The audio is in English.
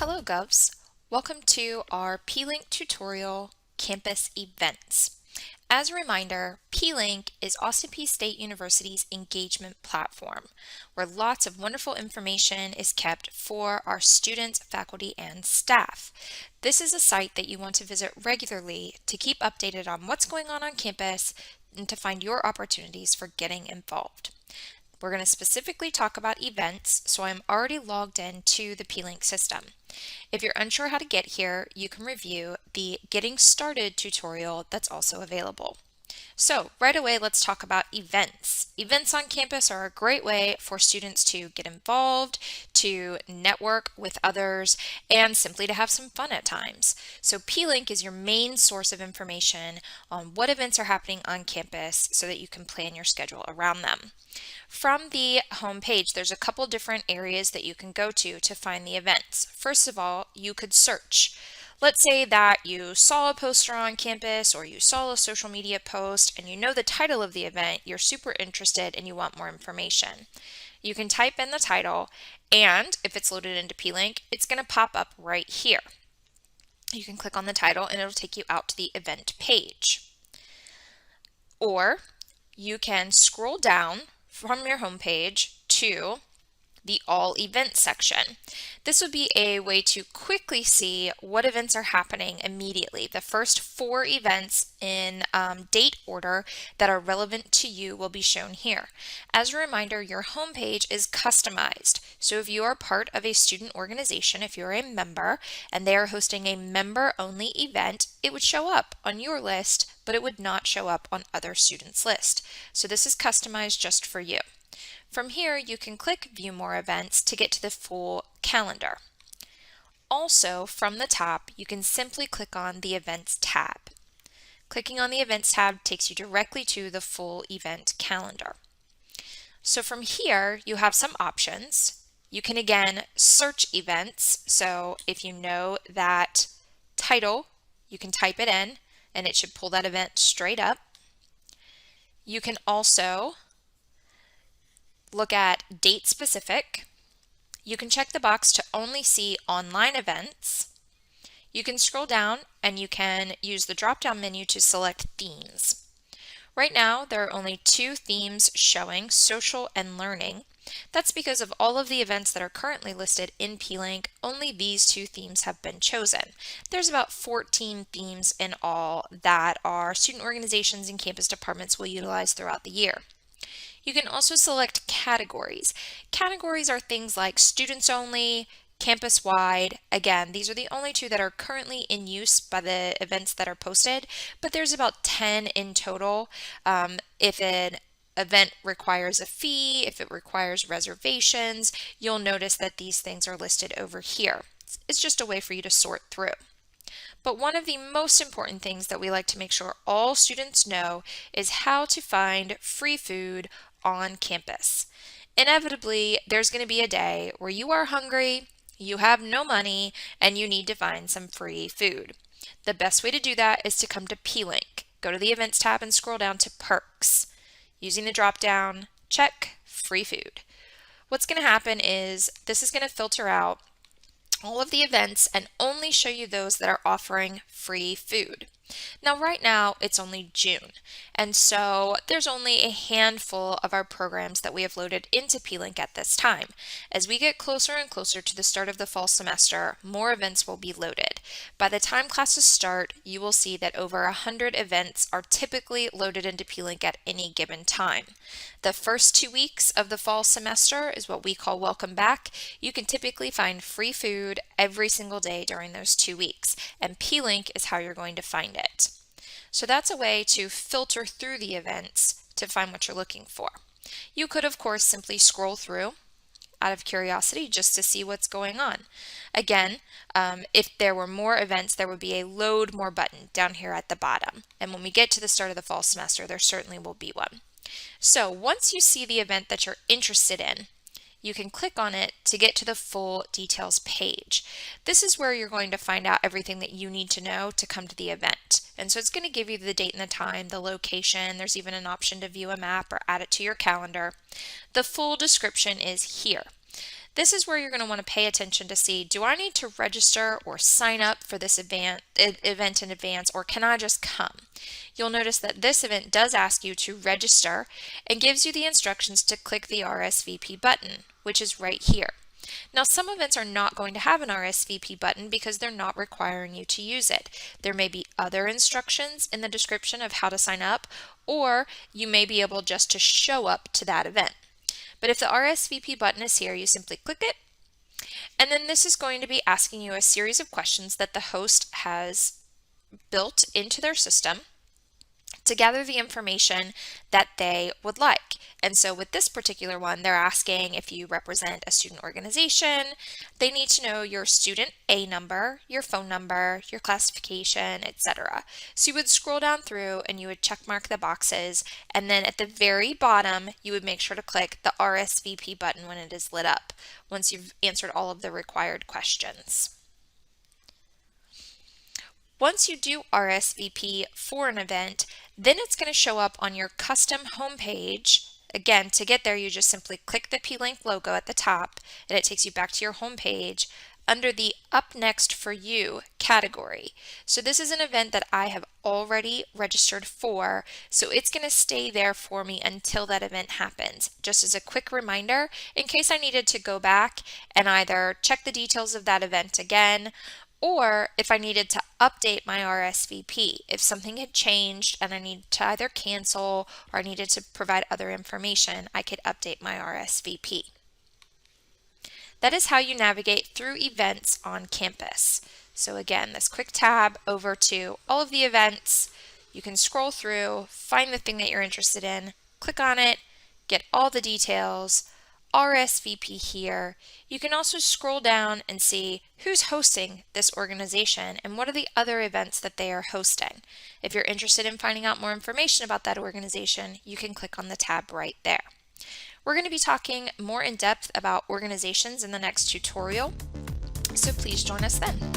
Hello Govs, welcome to our PeayLink tutorial campus events. As a reminder, PeayLink is Austin Peay State University's engagement platform, where lots of wonderful information is kept for our students, faculty, and staff. This is a site that you want to visit regularly to keep updated on what's going on campus and to find your opportunities for getting involved. We're going to specifically talk about events, so I'm already logged in to the PeayLink system. If you're unsure how to get here, you can review the Getting Started tutorial that's also available. So right away, let's talk about events. Events on campus are a great way for students to get involved, to network with others, and simply to have some fun at times. So PeayLink is your main source of information on what events are happening on campus so that you can plan your schedule around them. From the home page, there's a couple different areas that you can go to find the events. First of all, you could search. Let's say that you saw a poster on campus or you saw a social media post and you know the title of the event, you're super interested and you want more information. You can type in the title, and if it's loaded into PeayLink, it's going to pop up right here. You can click on the title and it'll take you out to the event page. Or you can scroll down from your home page to the All Events section. This would be a way to quickly see what events are happening immediately. The first 4 events in date order that are relevant to you will be shown here. As a reminder, your home page is customized. So if you are part of a student organization, if you're a member and they are hosting a member-only event, it would show up on your list, but it would not show up on other students' list. So this is customized just for you. From here, you can click View More Events to get to the full calendar. Also, from the top, you can simply click on the Events tab. Clicking on the Events tab takes you directly to the full event calendar. So from here, you have some options. You can again search events. So if you know that title, you can type it in and it should pull that event straight up. You can also look at date specific. You can check the box to only see online events. You can scroll down and you can use the drop-down menu to select themes. Right now, there are only 2 themes showing, social and learning. That's because of all of the events that are currently listed in PeayLink, only these 2 themes have been chosen. There's about 14 themes in all that our student organizations and campus departments will utilize throughout the year. You can also select categories. Categories are things like students only, campus-wide. Again, these are the only 2 that are currently in use by the events that are posted, but there's about 10 in total. If an event requires a fee, if it requires reservations, you'll notice that these things are listed over here. It's just a way for you to sort through. But one of the most important things that we like to make sure all students know is how to find free food on campus. Inevitably, there's going to be a day where you are hungry, you have no money, and you need to find some free food. The best way to do that is to come to PeayLink. Go to the Events tab and scroll down to Perks. Using the drop-down, check Free Food. What's going to happen is this is going to filter out all of the events and only show you those that are offering free food. Now right now it's only June, and so there's only a handful of our programs that we have loaded into PeayLink at this time. As we get closer and closer to the start of the fall semester, more events will be loaded. By the time classes start, you will see that over 100 events are typically loaded into PeayLink at any given time. The first 2 weeks of the fall semester is what we call Welcome Back. You can typically find free food every single day during those 2 weeks, and PeayLink is how you're going to find it. So that's a way to filter through the events to find what you're looking for. You could, of course, simply scroll through out of curiosity just to see what's going on. Again, if there were more events, there would be a Load More button down here at the bottom. And when we get to the start of the fall semester, there certainly will be one. So once you see the event that you're interested in, you can click on it to get to the full details page. This is where you're going to find out everything that you need to know to come to the event. And so it's going to give you the date and the time, the location. There's even an option to view a map or add it to your calendar. The full description is here. This is where you're going to want to pay attention to see, do I need to register or sign up for this event in advance, or can I just come? You'll notice that this event does ask you to register and gives you the instructions to click the RSVP button, which is right here. Now, some events are not going to have an RSVP button because they're not requiring you to use it. There may be other instructions in the description of how to sign up, or you may be able just to show up to that event. But if the RSVP button is here, you simply click it, and then this is going to be asking you a series of questions that the host has built into their system to gather the information that they would like. And so with this particular one, they're asking if you represent a student organization. They need to know your student A number, your phone number, your classification, etc. So you would scroll down through and you would check mark the boxes, and then at the very bottom you would make sure to click the RSVP button when it is lit up once you've answered all of the required questions. Once you do RSVP for an event, then it's going to show up on your custom homepage. Again, to get there, you just simply click the PeayLink logo at the top, and it takes you back to your homepage under the Up Next for You category. So this is an event that I have already registered for, so it's going to stay there for me until that event happens. Just as a quick reminder, in case I needed to go back and either check the details of that event again, or if I needed to update my RSVP, if something had changed and I needed to either cancel or I needed to provide other information, I could update my RSVP. That is how you navigate through events on campus. So again, this quick tab over to all of the events. You can scroll through, find the thing that you're interested in, click on it, get all the details, RSVP here. You can also scroll down and see who's hosting this organization and what are the other events that they are hosting. If you're interested in finding out more information about that organization, you can click on the tab right there. We're going to be talking more in depth about organizations in the next tutorial, so please join us then.